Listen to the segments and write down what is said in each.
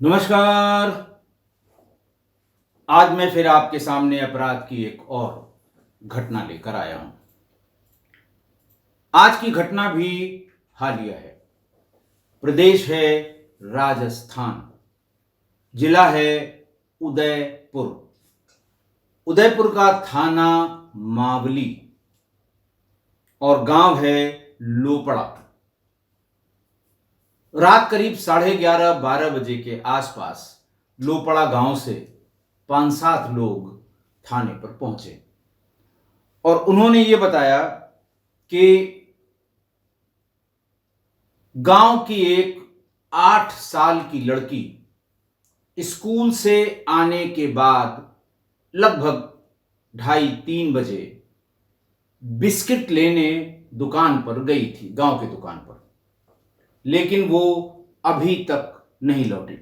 नमस्कार। आज मैं फिर आपके सामने अपराध की एक और घटना लेकर आया हूं। आज की घटना भी हालिया है। प्रदेश है राजस्थान, जिला है उदयपुर। उदयपुर का थाना मावली और गांव है लोपड़ा। रात करीब 11:30-12 बजे के आसपास लोपड़ा गांव से 5-7 लोग थाने पर पहुंचे और उन्होंने ये बताया कि गांव की एक 8 साल की लड़की स्कूल से आने के बाद लगभग 2:30-3 बजे बिस्किट लेने दुकान पर गई थी, गांव की दुकान पर, लेकिन वो अभी तक नहीं लौटी।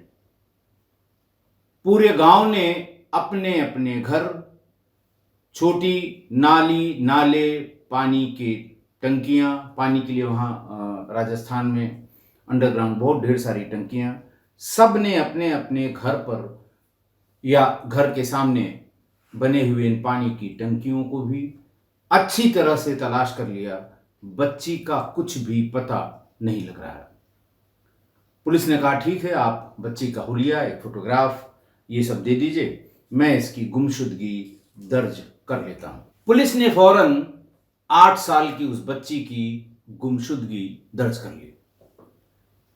पूरे गांव ने अपने अपने घर, छोटी नाली नाले, पानी की टंकियां, पानी के लिए वहाँ राजस्थान में अंडरग्राउंड बहुत ढेर सारी टंकियां, सब ने अपने अपने घर पर या घर के सामने बने हुए इन पानी की टंकियों को भी अच्छी तरह से तलाश कर लिया। बच्ची का कुछ भी पता नहीं लग रहा है। पुलिस ने कहा ठीक है, आप बच्ची का हुलिया, एक फोटोग्राफ, ये सब दे दीजिए, मैं इसकी गुमशुदगी दर्ज कर लेता हूं। पुलिस ने फौरन 8 साल की उस बच्ची की गुमशुदगी दर्ज कर ली।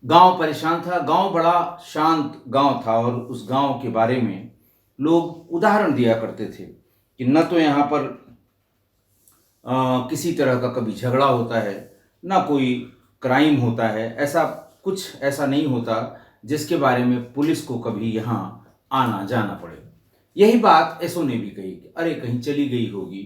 गांव परेशान था। गांव बड़ा शांत गांव था और उस गांव के बारे में लोग उदाहरण दिया करते थे कि न तो यहाँ पर किसी तरह का कभी झगड़ा होता है, ना कोई क्राइम होता है। ऐसा नहीं होता जिसके बारे में पुलिस को कभी यहाँ आना जाना पड़े। यही बात एसओ ने भी कही कि अरे कहीं चली गई होगी,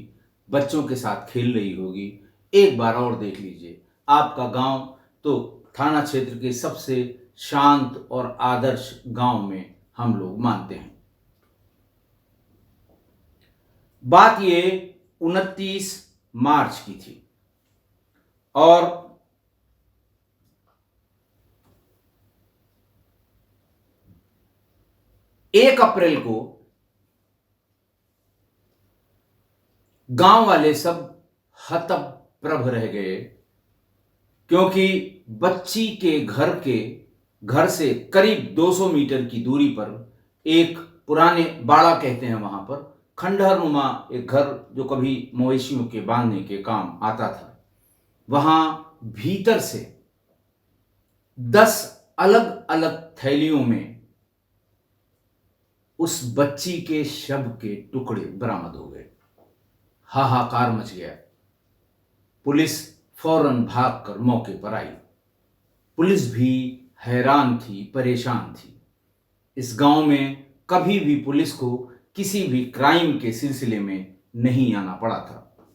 बच्चों के साथ खेल रही होगी, एक बार और देख लीजिए। आपका गांव तो थाना क्षेत्र के सबसे शांत और आदर्श गांव में हम लोग मानते हैं। बात ये 29 मार्च की थी और 1 अप्रैल को गांव वाले सब हतप्रभ रह गए, क्योंकि बच्ची के घर से करीब 200 मीटर की दूरी पर एक पुराने बाड़ा कहते हैं, वहां पर खंडहरनुमा एक घर जो कभी मवेशियों के बांधने के काम आता था, वहां भीतर से 10 अलग अलग थैलियों में उस बच्ची के शव के टुकड़े बरामद हो गए। हाहाकार मच गया। पुलिस फौरन भागकर मौके पर आई। पुलिस भी हैरान थी, परेशान थी। इस गांव में कभी भी पुलिस को किसी भी क्राइम के सिलसिले में नहीं आना पड़ा था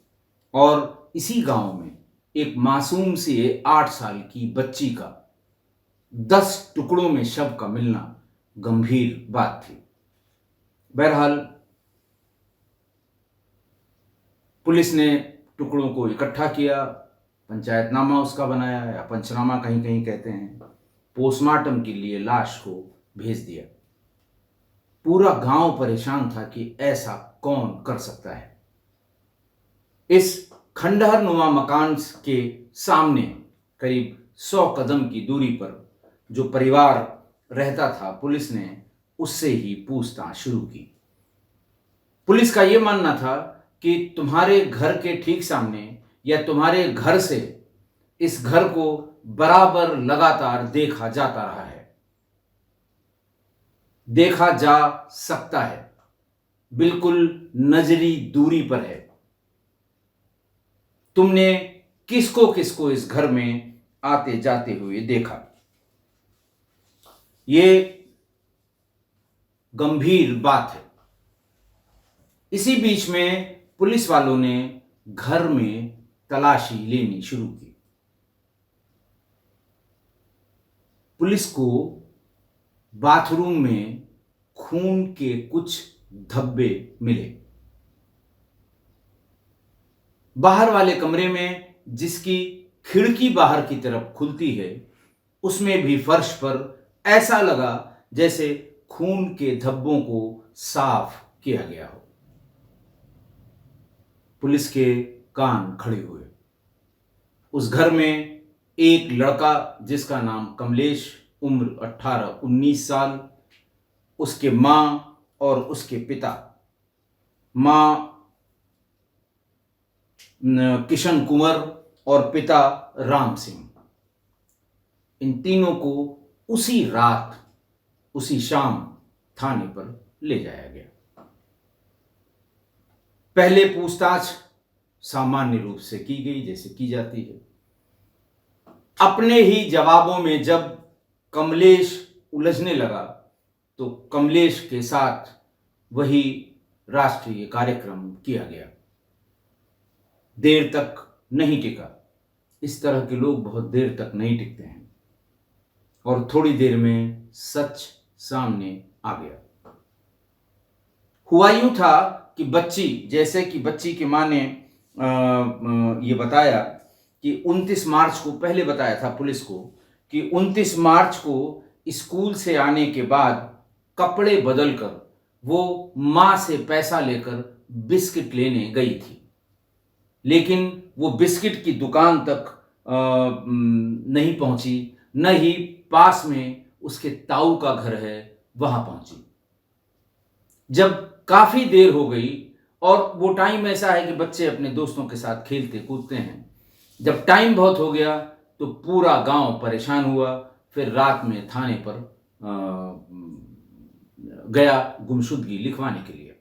और इसी गांव में एक मासूम सी 8 साल की बच्ची का 10 टुकड़ों में शव का मिलना गंभीर बात थी। बहरहाल पुलिस ने टुकड़ों को इकट्ठा किया, पंचायतनामा उसका बनाया या पंचनामा कहीं कहीं कहते हैं, पोस्टमार्टम के लिए लाश को भेज दिया। पूरा गांव परेशान था कि ऐसा कौन कर सकता है। इस खंडहरनुमा मकान के सामने करीब 100 कदम की दूरी पर जो परिवार रहता था, पुलिस ने उससे ही पूछताछ शुरू की। पुलिस का यह मानना था कि तुम्हारे घर के ठीक सामने या तुम्हारे घर से इस घर को बराबर लगातार देखा जाता रहा है, देखा जा सकता है, बिल्कुल नजरी दूरी पर है। तुमने किसको किसको इस घर में आते जाते हुए देखा? ये गंभीर बात है। इसी बीच में पुलिस वालों ने घर में तलाशी लेनी शुरू की। पुलिस को बाथरूम में खून के कुछ धब्बे मिले। बाहर वाले कमरे में, जिसकी खिड़की बाहर की तरफ खुलती है, उसमें भी फर्श पर ऐसा लगा जैसे खून के धब्बों को साफ किया गया हो। पुलिस के कान खड़े हुए। उस घर में एक लड़का जिसका नाम कमलेश, उम्र 18-19 साल, उसके मां और उसके पिता, मां किशन कुंवर और पिता राम सिंह, इन तीनों को उसी रात, उसी शाम थाने पर ले जाया गया। पहले पूछताछ सामान्य रूप से की गई, जैसे की जाती है। अपने ही जवाबों में जब कमलेश उलझने लगा तो कमलेश के साथ वही राष्ट्रीय कार्यक्रम किया गया। देर तक नहीं टिका। इस तरह के लोग बहुत देर तक नहीं टिकते हैं और थोड़ी देर में सच सामने आ गया। हुआ यूं था कि बच्ची, जैसे कि बच्ची की मां ने ये बताया कि 29 मार्च को, पहले बताया था पुलिस को कि 29 मार्च को स्कूल से आने के बाद कपड़े बदलकर वो मां से पैसा लेकर बिस्किट लेने गई थी, लेकिन वो बिस्किट की दुकान तक नहीं पहुंची, न ही पास में उसके ताऊ का घर है वहां पहुंची। जब काफी देर हो गई, और वो टाइम ऐसा है कि बच्चे अपने दोस्तों के साथ खेलते कूदते हैं, जब टाइम बहुत हो गया तो पूरा गांव परेशान हुआ। फिर रात में थाने पर गया गुमशुदगी लिखवाने के लिए।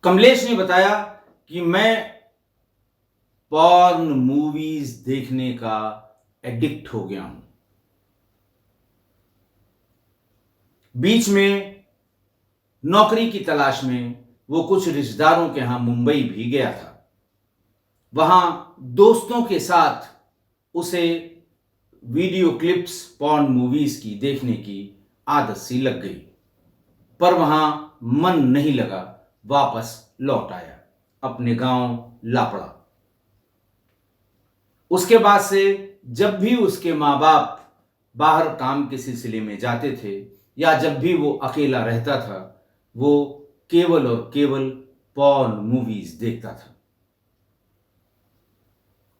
कमलेश ने बताया कि मैं पॉर्न मूवीज देखने का एडिक्ट हो गया हूं। बीच में नौकरी की तलाश में वो कुछ रिश्तेदारों के यहां मुंबई भी गया था। वहां दोस्तों के साथ उसे वीडियो क्लिप्स पॉर्न मूवीज की देखने की आदत सी लग गई, पर वहां मन नहीं लगा। वापस लौट आया, अपने गांव लापड़ा। उसके बाद से जब भी उसके माँ बाप बाहर काम के सिलसिले में जाते थे या जब भी वो अकेला रहता था, वो केवल और केवल पॉर्न मूवीज देखता था।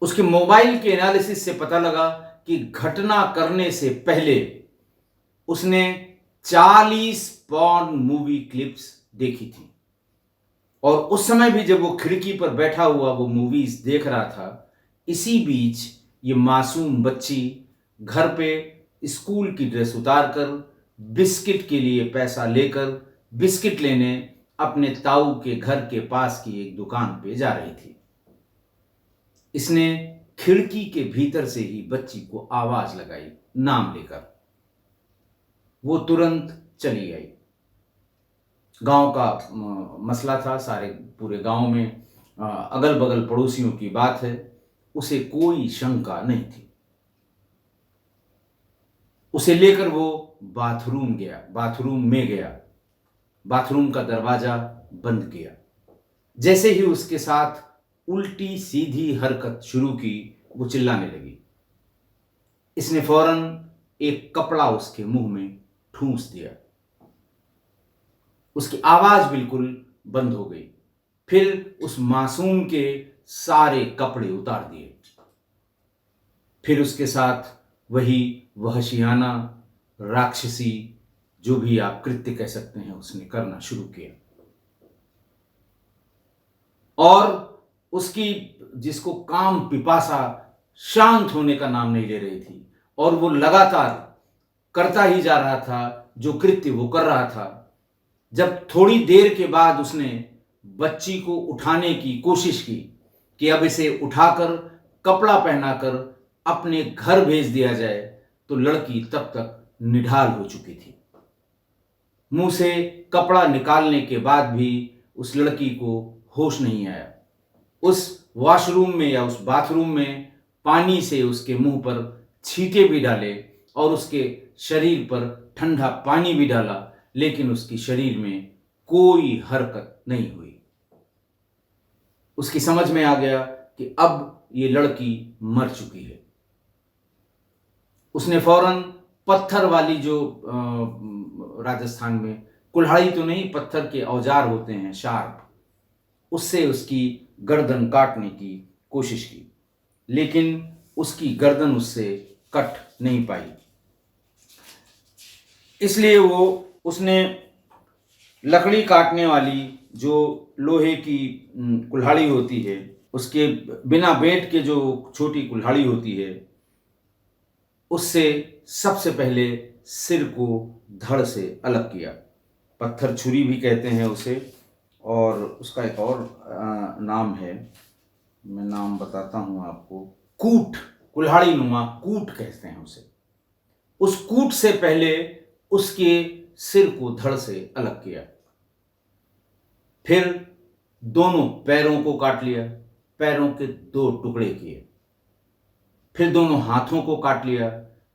उसके मोबाइल के एनालिसिस से पता लगा कि घटना करने से पहले उसने 40 पॉर्न मूवी क्लिप्स देखी थी, और उस समय भी जब वो खिड़की पर बैठा हुआ वो मूवीज देख रहा था, इसी बीच ये मासूम बच्ची घर पे स्कूल की ड्रेस उतारकर बिस्किट के लिए पैसा लेकर बिस्किट लेने अपने ताऊ के घर के पास की एक दुकान पे जा रही थी। इसने खिड़की के भीतर से ही बच्ची को आवाज लगाई नाम लेकर। वो तुरंत चली आई। गांव का मसला था, सारे पूरे गांव में अगल बगल पड़ोसियों की बात है, उसे कोई शंका नहीं थी। उसे लेकर वो बाथरूम में गया। बाथरूम का दरवाजा बंद किया। जैसे ही उसके साथ उल्टी सीधी हरकत शुरू की, वो चिल्लाने लगी। इसने फौरन एक कपड़ा उसके मुंह में ठूंस दिया। उसकी आवाज बिल्कुल बंद हो गई। फिर उस मासूम के सारे कपड़े उतार दिए। फिर उसके साथ वही वहशियाना, राक्षसी, जो भी आप कृत्य कह सकते हैं, उसने करना शुरू किया। और उसकी, जिसको काम पिपासा शांत होने का नाम नहीं ले रही थी, और वो लगातार करता ही जा रहा था जो कृत्य वो कर रहा था। जब थोड़ी देर के बाद उसने बच्ची को उठाने की कोशिश की कि अब इसे उठाकर कपड़ा पहनाकर अपने घर भेज दिया जाए, तो लड़की तब तक निढाल हो चुकी थी। मुंह से कपड़ा निकालने के बाद भी उस लड़की को होश नहीं आया। उस वॉशरूम में या उस बाथरूम में पानी से उसके मुंह पर छींटे भी डाले और उसके शरीर पर ठंडा पानी भी डाला, लेकिन उसकी शरीर में कोई हरकत नहीं हुई। उसकी समझ में आ गया कि अब ये लड़की मर चुकी है। उसने फौरन पत्थर वाली जो राजस्थान में कुल्हाड़ी तो नहीं, पत्थर के औजार होते हैं शार्प, उससे उसकी गर्दन काटने की कोशिश की, लेकिन उसकी गर्दन उससे कट नहीं पाई। इसलिए उसने लकड़ी काटने वाली जो लोहे की कुल्हाड़ी होती है, उसके बिना बेंट के जो छोटी कुल्हाड़ी होती है, उससे सबसे पहले सिर को धड़ से अलग किया। पत्थर छुरी भी कहते हैं उसे, और उसका एक और नाम है, मैं नाम बताता हूं आपको, कूट, कुल्हाड़ी नुमा कूट कहते हैं उसे। उस कूट से पहले उसके सिर को धड़ से अलग किया, फिर दोनों पैरों को काट लिया, पैरों के 2 टुकड़े किए, फिर दोनों हाथों को काट लिया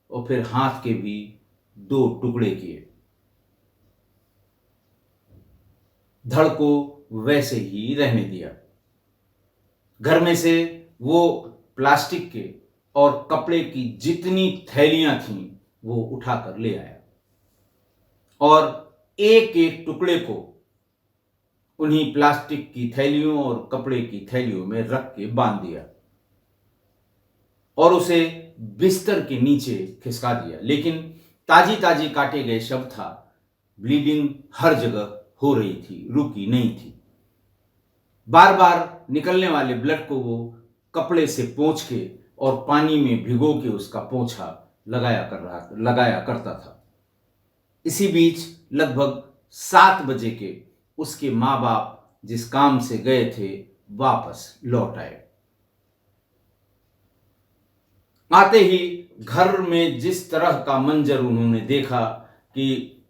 और फिर हाथ के भी 2 टुकड़े किए। धड़ को वैसे ही रहने दिया। घर में से वो प्लास्टिक के और कपड़े की जितनी थैलियां थीं वो उठाकर ले आया और एक एक टुकड़े को उन्हीं प्लास्टिक की थैलियों और कपड़े की थैलियों में रख के बांध दिया और उसे बिस्तर के नीचे खिसका दिया। लेकिन ताजी ताजी काटे गए शव था, ब्लीडिंग हर जगह हो रही थी, रुकी नहीं थी। बार बार निकलने वाले ब्लड को वो कपड़े से पोंछ के और पानी में भिगो के उसका पोंछा लगाया करता था। इसी बीच लगभग 7 बजे के उसके माँ बाप जिस काम से गए थे वापस लौट आए। आते ही घर में जिस तरह का मंजर उन्होंने देखा कि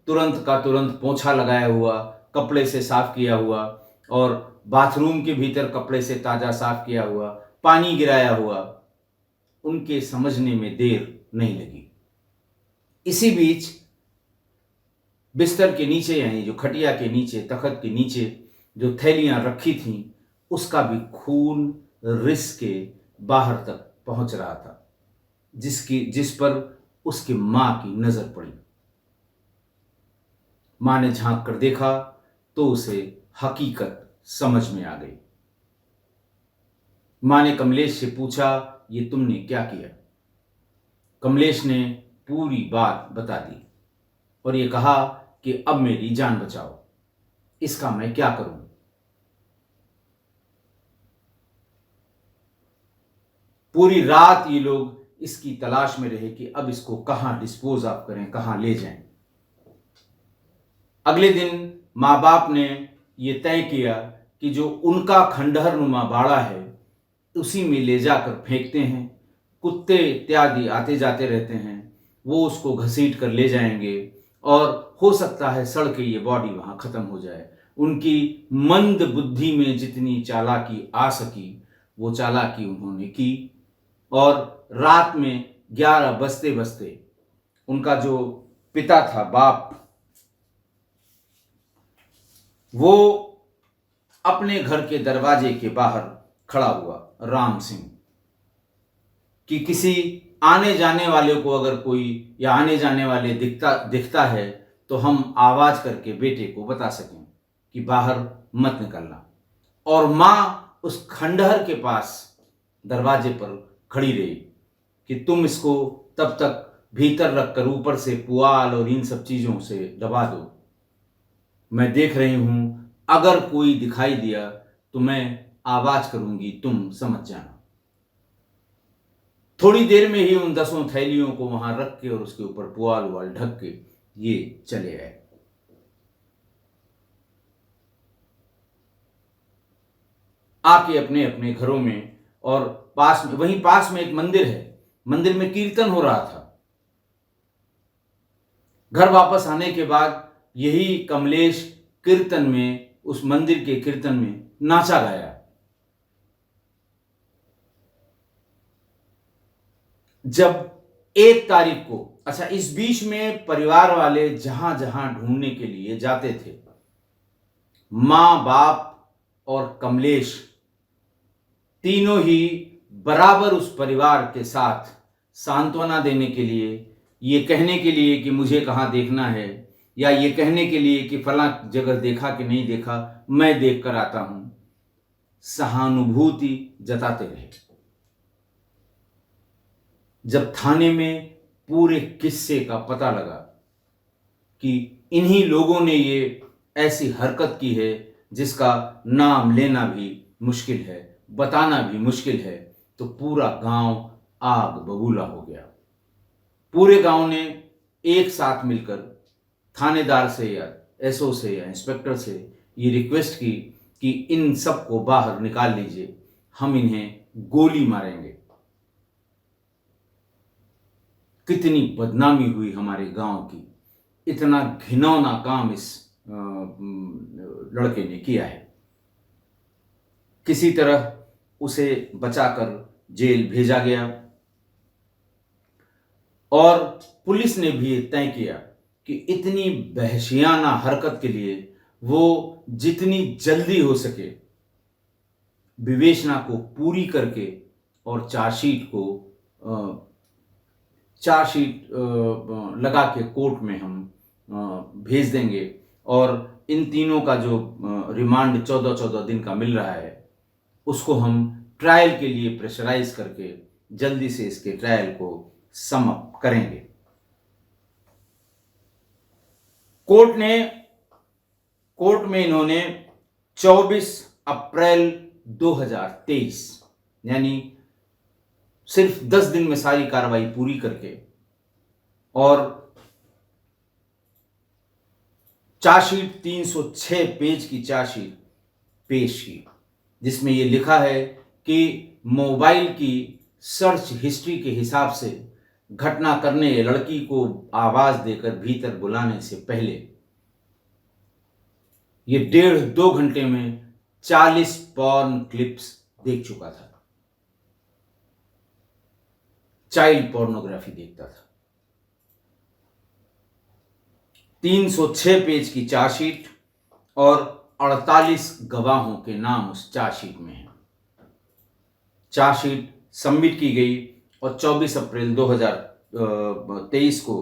तुरंत का तुरंत पोंछा लगाया हुआ, कपड़े से साफ किया हुआ और बाथरूम के भीतर कपड़े से ताजा साफ किया हुआ, पानी गिराया हुआ, उनके समझने में देर नहीं लगी। इसी बीच बिस्तर के नीचे, यानी जो खटिया के नीचे, तख्त के नीचे जो थैलियां रखी थीं, उसका भी खून रिस के बाहर तक पहुंच रहा था, जिस पर उसकी मां की नजर पड़ी। मां ने झांक कर देखा तो उसे हकीकत समझ में आ गई। मां ने कमलेश से पूछा, ये तुमने क्या किया? कमलेश ने पूरी बात बता दी और ये कहा कि अब मेरी जान बचाओ, इसका मैं क्या करूं? पूरी रात ये लोग इसकी तलाश में रहे कि अब इसको कहां डिस्पोज ऑफ करें, कहां ले जाएं। अगले दिन माँ बाप ने ये तय किया कि जो उनका खंडहर नुमा बाड़ा है उसी में ले जाकर फेंकते हैं। कुत्ते इत्यादि आते जाते रहते हैं, वो उसको घसीट कर ले जाएंगे और हो सकता है सड़ के ये बॉडी वहां खत्म हो जाए। उनकी मंद बुद्धि में जितनी चालाकी आ सकी वो चालाकी उन्होंने की और रात में 11 बजते बजते उनका जो पिता था, बाप, वो अपने घर के दरवाजे के बाहर खड़ा हुआ, राम सिंह, कि किसी आने जाने वाले को अगर कोई या आने जाने वाले दिखता है तो हम आवाज करके बेटे को बता सकें कि बाहर मत निकलना। और मां उस खंडहर के पास दरवाजे पर खड़ी रही कि तुम इसको तब तक भीतर रखकर ऊपर से पुआल और इन सब चीजों से दबा दो, मैं देख रही हूं, अगर कोई दिखाई दिया तो मैं आवाज करूंगी, तुम समझ जाना। थोड़ी देर में ही उन 10 थैलियों को वहां रख के और उसके ऊपर पुआल उवाल ढक के ये चले आए। आके अपने अपने घरों में, और वहीं पास में एक मंदिर है, मंदिर में कीर्तन हो रहा था। घर वापस आने के बाद यही कमलेश कीर्तन में, उस मंदिर के कीर्तन में नाचा गाया। जब 1 तारीख को, अच्छा, इस बीच में परिवार वाले जहां जहां ढूंढने के लिए जाते थे, मां, बाप और कमलेश तीनों ही बराबर उस परिवार के साथ सांत्वना देने के लिए, ये कहने के लिए कि मुझे कहाँ देखना है, या ये कहने के लिए कि फलां जगह देखा कि नहीं देखा, मैं देख कर आता हूं, सहानुभूति जताते रहे। जब थाने में पूरे किस्से का पता लगा कि इन्हीं लोगों ने ये ऐसी हरकत की है जिसका नाम लेना भी मुश्किल है, बताना भी मुश्किल है, तो पूरा गांव आग बबूला हो गया। पूरे गांव ने एक साथ मिलकर थानेदार से या एसओ से या इंस्पेक्टर से ये रिक्वेस्ट की कि इन सब को बाहर निकाल लीजिए, हम इन्हें गोली मारेंगे। कितनी बदनामी हुई हमारे गांव की, इतना घिनौना काम इस लड़के ने किया है। किसी तरह उसे बचाकर जेल भेजा गया और पुलिस ने भी तय किया कि इतनी वहशियाना हरकत के लिए वो जितनी जल्दी हो सके विवेचना को पूरी करके और चार्जशीट लगा के कोर्ट में हम भेज देंगे, और इन तीनों का जो रिमांड 14-14 दिन का मिल रहा है उसको हम ट्रायल के लिए प्रेशराइज करके जल्दी से इसके ट्रायल को समाप्त करेंगे। कोर्ट में इन्होंने 24 अप्रैल 2023 यानी सिर्फ 10 दिन में सारी कार्रवाई पूरी करके और चार्जशीट 306 पेज की चार्जशीट पेश की, जिसमें यह लिखा है कि मोबाइल की सर्च हिस्ट्री के हिसाब से घटना करने लड़की को आवाज देकर भीतर बुलाने से पहले ये 1.5-2 घंटे में 40 पॉर्न क्लिप्स देख चुका था, चाइल्ड पोर्नोग्राफी देखता था। 306 पेज की चार्जशीट और 48 गवाहों के नाम उस चार्जशीट में है। चार्जशीट सबमिट की गई और 24 अप्रैल 2023 को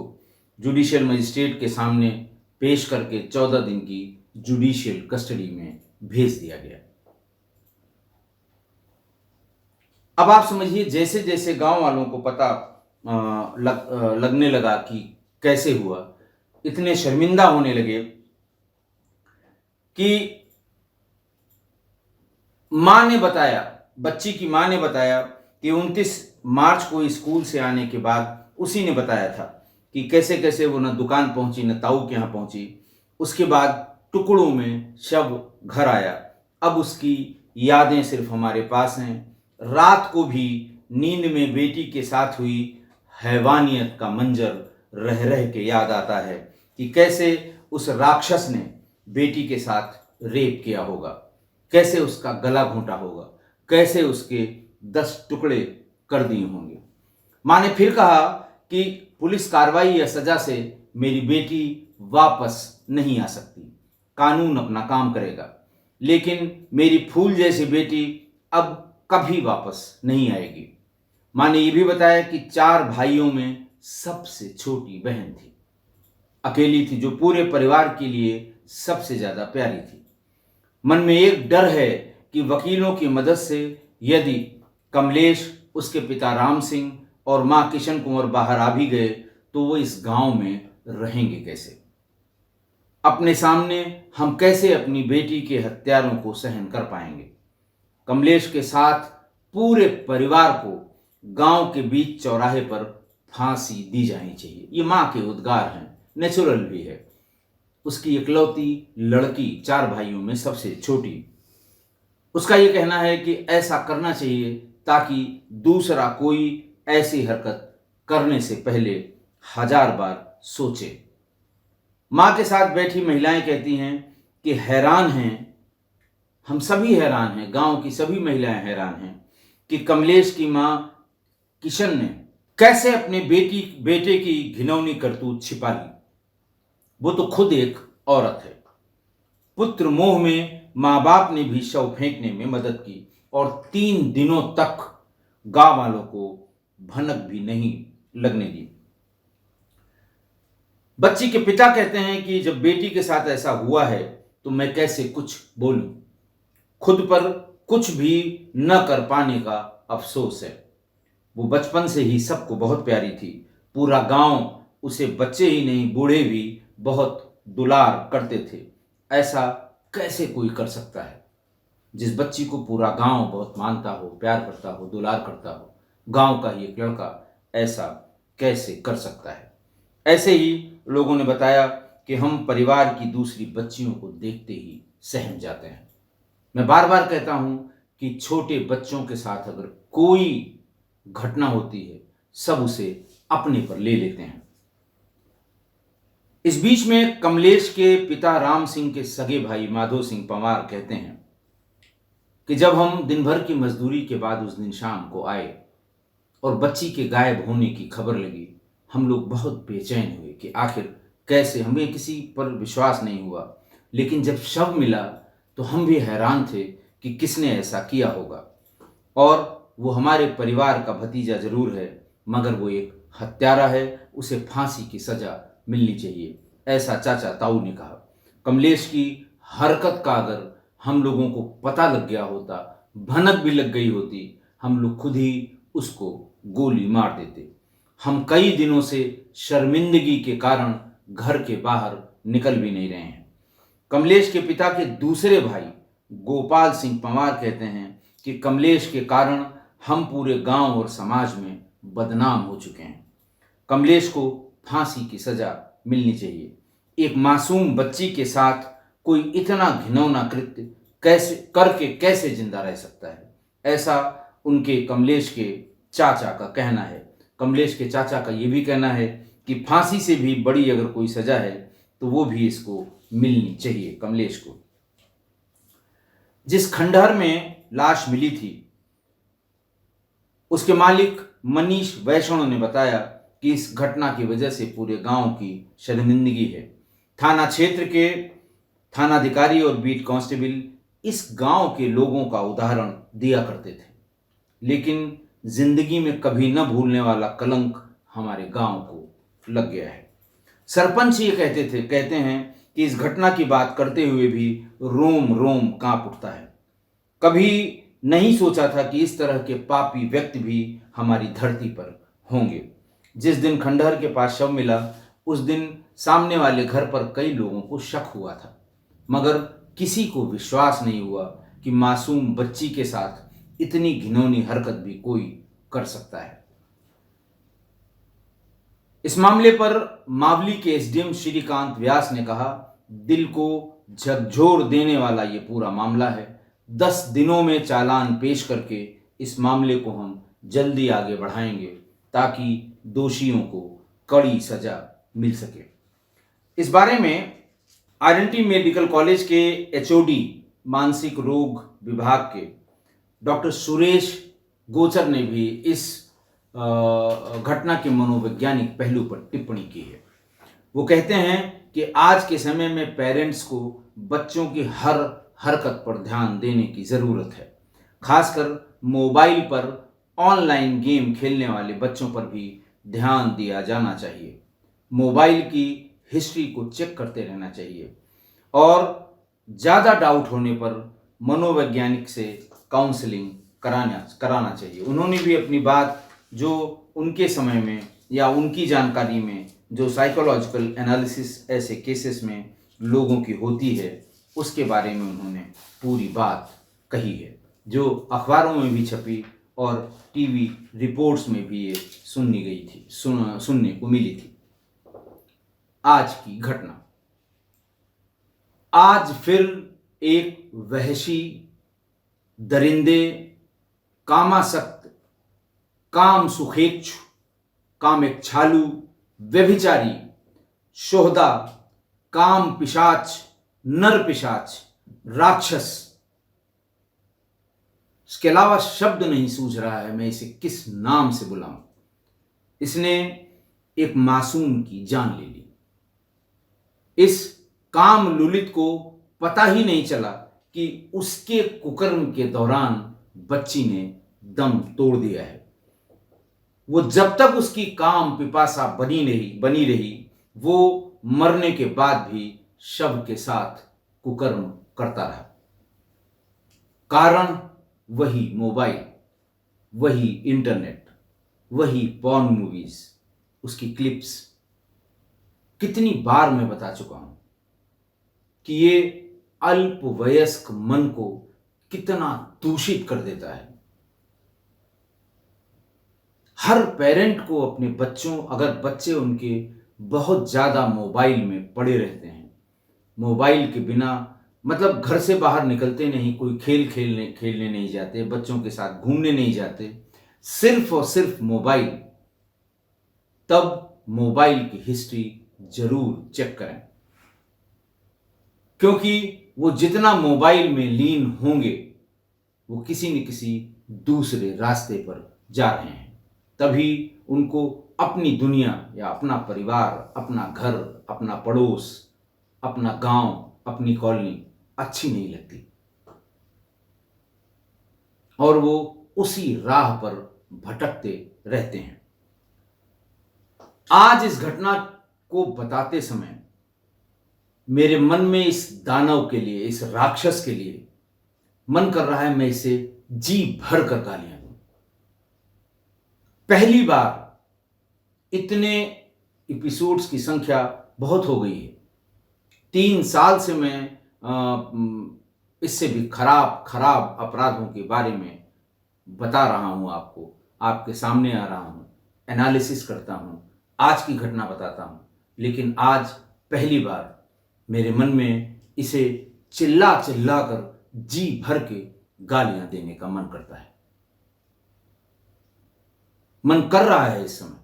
जुडिशियल मजिस्ट्रेट के सामने पेश करके 14 दिन की जुडिशियल कस्टडी में भेज दिया गया। अब आप समझिए, जैसे जैसे गांव वालों को पता लगने लगा कि कैसे हुआ, इतने शर्मिंदा होने लगे कि बच्ची की मां ने बताया कि 29 मार्च को स्कूल से आने के बाद उसी ने बताया था कि कैसे कैसे वो न दुकान पहुंची न ताऊ के यहाँ पहुंची। उसके बाद टुकड़ों में शव घर आया। अब उसकी यादें सिर्फ हमारे पास हैं। रात को भी नींद में बेटी के साथ हुई हैवानियत का मंजर रह रह के याद आता है कि कैसे उस राक्षस ने बेटी के साथ रेप किया होगा, कैसे उसका गला घोंटा होगा, कैसे उसके 10 टुकड़े कर दिए होंगे। मां ने फिर कहा कि पुलिस कार्रवाई या सजा से मेरी बेटी वापस नहीं आ सकती, कानून अपना काम करेगा, लेकिन मेरी फूल जैसी बेटी अब कभी वापस नहीं आएगी। मां ने यह भी बताया कि 4 भाइयों में सबसे छोटी बहन थी, अकेली थी, जो पूरे परिवार के लिए सबसे ज्यादा प्यारी थी। मन में एक डर है कि वकीलों की मदद से यदि कमलेश, उसके पिता राम सिंह और मां किशन कुंवर बाहर आ भी गए तो वो इस गांव में रहेंगे कैसे? अपने सामने हम कैसे अपनी बेटी के हत्यारों को सहन कर पाएंगे? कमलेश के साथ पूरे परिवार को गांव के बीच चौराहे पर फांसी दी जानी चाहिए। ये मां के उद्गार हैं, नेचुरल भी है। उसकी इकलौती लड़की 4 भाइयों में सबसे छोटी, उसका ये कहना है कि ऐसा करना चाहिए ताकि दूसरा कोई ऐसी हरकत करने से पहले 1000 बार सोचे। मां के साथ बैठी महिलाएं कहती हैं कि हैरान हैं, हम सभी हैरान हैं, गांव की सभी महिलाएं हैरान हैं कि कमलेश की मां किशन ने कैसे अपने बेटे की घिनौनी करतूत छिपा ली। वो तो खुद एक औरत है। पुत्र मोह में मां बाप ने भी शव फेंकने में मदद की और 3 दिनों तक गांव वालों को भनक भी नहीं लगने दी। बच्ची के पिता कहते हैं कि जब बेटी के साथ ऐसा हुआ है तो मैं कैसे कुछ बोलूं। खुद पर कुछ भी न कर पाने का अफसोस है। वो बचपन से ही सबको बहुत प्यारी थी। पूरा गांव उसे बच्चे ही नहीं बूढ़े भी बहुत दुलार करते थे। ऐसा कैसे कोई कर सकता है? जिस बच्ची को पूरा गांव बहुत मानता हो, प्यार करता हो, दुलार करता हो, गांव का ही एक लड़का ऐसा कैसे कर सकता है? ऐसे ही लोगों ने बताया कि हम परिवार की दूसरी बच्चियों को देखते ही सहम जाते हैं। मैं बार बार कहता हूं कि छोटे बच्चों के साथ अगर कोई घटना होती है, सब उसे अपने पर ले लेते हैं। इस बीच में कमलेश के पिता राम सिंह के सगे भाई माधो सिंह पंवार कहते हैं कि जब हम दिन भर की मजदूरी के बाद उस दिन शाम को आए और बच्ची के गायब होने की खबर लगी, हम लोग बहुत बेचैन हुए कि आखिर कैसे, हमें किसी पर विश्वास नहीं हुआ। लेकिन जब शव मिला तो हम भी हैरान थे कि किसने ऐसा किया होगा। और वो हमारे परिवार का भतीजा जरूर है, मगर वो एक हत्यारा है, उसे फांसी की सजा मिलनी चाहिए, ऐसा चाचा ताऊ ने कहा। कमलेश की हरकत का अगर हम लोगों को पता लग गया होता, भनक भी लग गई होती, हम लोग खुद ही उसको गोली मार देते। हम कई दिनों से शर्मिंदगी के कारण घर के बाहर निकल भी नहीं रहे हैं। कमलेश के पिता के दूसरे भाई गोपाल सिंह पंवार कहते हैं कि कमलेश के कारण हम पूरे गांव और समाज में बदनाम हो चुके हैं। कमलेश को फांसी की सजा मिलनी चाहिए। एक मासूम बच्ची के साथ कोई इतना घिनौना कृत्य कैसे जिंदा रह सकता है? ऐसा उनके कमलेश के चाचा का कहना है। कमलेश के चाचा का ये भी कहना है कि फांसी से भी बड़ी अगर कोई सजा है तो वो भी इसको मिलनी चाहिए कमलेश को। जिस खंडहर में लाश मिली थी, उसके मालिक मनीष वैष्णव ने बताया कि इस घटना की वजह से पूरे गांव की शर्मिंदगी है। थाना क्षेत्र के थानाधिकारी और बीट कांस्टेबल इस गांव के लोगों का उदाहरण दिया करते थे, लेकिन जिंदगी में कभी न भूलने वाला कलंक हमारे गांव को लग गया है। सरपंच ये कहते हैं कि इस घटना की बात करते हुए भी रोम रोम कांप उठता है। कभी नहीं सोचा था कि इस तरह के पापी व्यक्ति भी हमारी धरती पर होंगे। जिस दिन खंडहर के पास शव मिला, उस दिन सामने वाले घर पर कई लोगों को शक हुआ था, मगर किसी को विश्वास नहीं हुआ कि मासूम बच्ची के साथ इतनी घिनौनी हरकत भी कोई कर सकता है। इस मामले पर मावली के एसडीएम श्रीकांत व्यास ने कहा, दिल को झकझोर देने वाला ये पूरा मामला है। 10 दिनों में चालान पेश करके इस मामले को हम जल्दी आगे बढ़ाएंगे ताकि दोषियों को कड़ी सजा मिल सके। इस बारे में आरएनटी मेडिकल कॉलेज के एचओडी मानसिक रोग विभाग के डॉक्टर सुरेश गोचर ने भी इस घटना के मनोवैज्ञानिक पहलू पर टिप्पणी की है। वो कहते हैं कि आज के समय में पेरेंट्स को बच्चों की हर हरकत पर ध्यान देने की ज़रूरत है। खासकर मोबाइल पर ऑनलाइन गेम खेलने वाले बच्चों पर भी ध्यान दिया जाना चाहिए। मोबाइल की हिस्ट्री को चेक करते रहना चाहिए और ज़्यादा डाउट होने पर मनोवैज्ञानिक से काउंसलिंग कराना चाहिए। उन्होंने भी अपनी बात जो उनके समय में या उनकी जानकारी में जो साइकोलॉजिकल एनालिसिस ऐसे केसेस में लोगों की होती है, उसके बारे में उन्होंने पूरी बात कही है, जो अखबारों में भी छपी और टीवी रिपोर्ट्स में भी ये सुनने को मिली थी। आज की घटना, आज फिर एक वहशी, दरिंदे, कामासक्त, काम सुखेच्छु, कामेच्छालू, व्यभिचारी, शोहदा, काम पिशाच, नर पिशाच, राक्षस, इसके अलावा शब्द नहीं सूझ रहा है मैं इसे किस नाम से बुलाऊं। इसने एक मासूम की जान ले ली। इस काम लुलित को पता ही नहीं चला कि उसके कुकर्म के दौरान बच्ची ने दम तोड़ दिया है। वो जब तक उसकी काम पिपासा बनी रही, वो मरने के बाद भी शव के साथ कुकर्म करता रहा। कारण वही मोबाइल, वही इंटरनेट, वही पॉर्न मूवीज, उसकी क्लिप्स। कितनी बार मैं बता चुका हूं कि ये अल्पवयस्क मन को कितना दूषित कर देता है। हर पेरेंट को अपने बच्चों, अगर बच्चे उनके बहुत ज़्यादा मोबाइल में पड़े रहते हैं, मोबाइल के बिना मतलब घर से बाहर निकलते नहीं, कोई खेलने नहीं जाते, बच्चों के साथ घूमने नहीं जाते, सिर्फ और सिर्फ मोबाइल, तब मोबाइल की हिस्ट्री जरूर चेक करें। क्योंकि वो जितना मोबाइल में लीन होंगे, वो किसी न किसी दूसरे रास्ते पर जा रहे हैं। तभी उनको अपनी दुनिया या अपना परिवार, अपना घर, अपना पड़ोस, अपना गांव, अपनी कॉलोनी अच्छी नहीं लगती और वो उसी राह पर भटकते रहते हैं। आज इस घटना को बताते समय मेरे मन में इस दानव के लिए, इस राक्षस के लिए मन कर रहा है मैं इसे जी भर कर गालियां दूं। पहली बार इतने एपिसोड्स की संख्या बहुत हो गई है। 3 साल से मैं इससे भी खराब अपराधों के बारे में बता रहा हूं आपको, आपके सामने आ रहा हूं, एनालिसिस करता हूं, आज की घटना बताता हूं, लेकिन आज पहली बार मेरे मन में इसे चिल्ला कर जी भर के गालियां देने का मन करता है। मन कर रहा है इस समय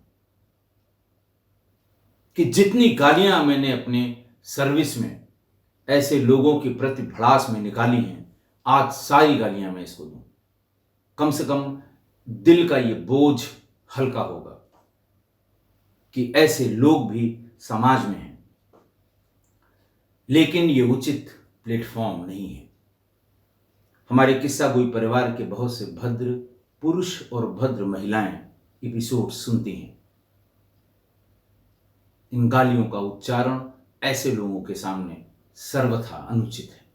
कि जितनी गालियां मैंने अपने सर्विस में ऐसे लोगों के प्रति भड़ास में निकाली हैं, आज सारी गालियां मैं इसको दूं। कम से कम दिल का ये बोझ हल्का होगा कि ऐसे लोग भी समाज में हैं। लेकिन ये उचित प्लेटफॉर्म नहीं है। हमारे किस्सा गोई परिवार के बहुत से भद्र पुरुष और भद्र महिलाएं एपिसोड सुनती हैं। इन गालियों का उच्चारण ऐसे लोगों के सामने सर्वथा अनुचित है।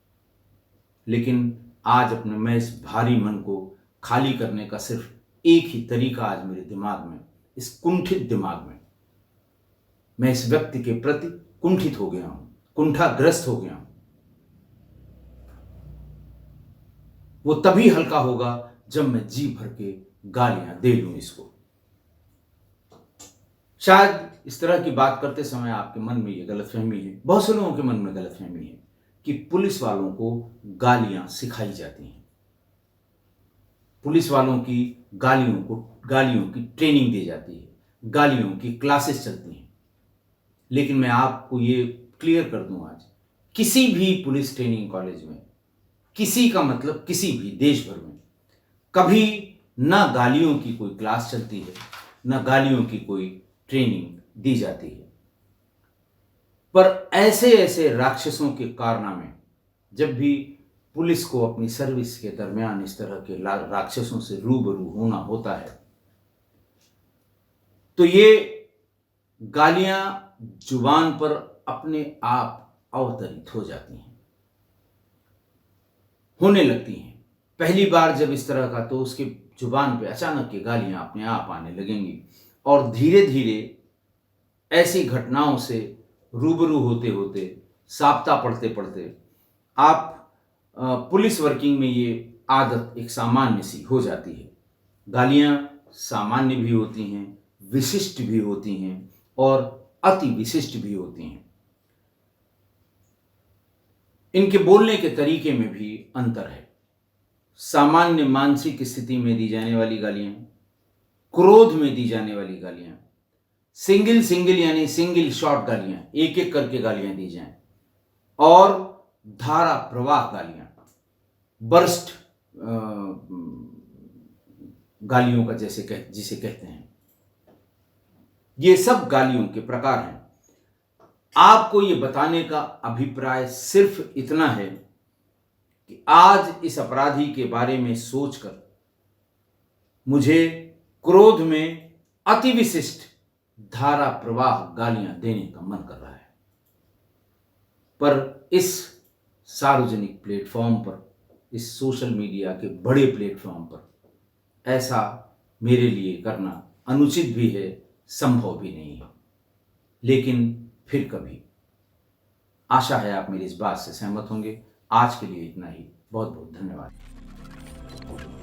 लेकिन आज अपने मैं इस भारी मन को खाली करने का सिर्फ एक ही तरीका आज मेरे दिमाग में, इस कुंठित दिमाग में, मैं इस व्यक्ति के प्रति कुंठित हो गया हूं, कुंठाग्रस्त हो गया हूं। वो तभी हल्का होगा जब मैं जी भर के गालियां दे लूं इसको। शायद इस तरह की बात करते समय आपके मन में ये गलतफहमी है, बहुत से लोगों के मन में गलतफहमी है कि पुलिस वालों को गालियां सिखाई जाती हैं, पुलिस वालों की गालियों की ट्रेनिंग दी जाती है, गालियों की क्लासेस चलती हैं। लेकिन मैं आपको ये क्लियर कर दूं, आज किसी भी पुलिस ट्रेनिंग कॉलेज में, किसी का मतलब किसी भी देश भर में कभी ना गालियों की कोई क्लास चलती है, ना गालियों की कोई ट्रेनिंग दी जाती है। पर ऐसे ऐसे राक्षसों के कारनामे जब भी पुलिस को अपनी सर्विस के दरमियान इस तरह के राक्षसों से रूबरू होना होता है, तो ये गालियां जुबान पर अपने आप अवतरित हो जाती हैं, होने लगती हैं। पहली बार जब इस तरह का, तो उसके जुबान पे अचानक ये गालियां अपने आप आने लगेंगी और धीरे धीरे ऐसी घटनाओं से रूबरू होते होते, साबता पढ़ते पढ़ते आप पुलिस वर्किंग में ये आदत एक सामान्य सी हो जाती है। गालियां सामान्य भी होती हैं, विशिष्ट भी होती हैं और अति विशिष्ट भी होती हैं। इनके बोलने के तरीके में भी अंतर है। सामान्य मानसिक स्थिति में दी जाने वाली गालियां, क्रोध में दी जाने वाली गालियां, सिंगल यानी सिंगल शॉट गालियां, एक एक करके गालियां दी जाएं, और धारा प्रवाह गालियां, बर्स्ट गालियों का जिसे कहते हैं, ये सब गालियों के प्रकार हैं। आपको ये बताने का अभिप्राय सिर्फ इतना है कि आज इस अपराधी के बारे में सोचकर मुझे क्रोध में अति विशिष्ट धारा प्रवाह गालियां देने का मन कर रहा है। पर इस सार्वजनिक प्लेटफॉर्म पर, इस सोशल मीडिया के बड़े प्लेटफॉर्म पर ऐसा मेरे लिए करना अनुचित भी है, संभव भी नहीं है। लेकिन फिर कभी, आशा है आप मेरी इस बात से सहमत होंगे। आज के लिए इतना ही। बहुत बहुत धन्यवाद।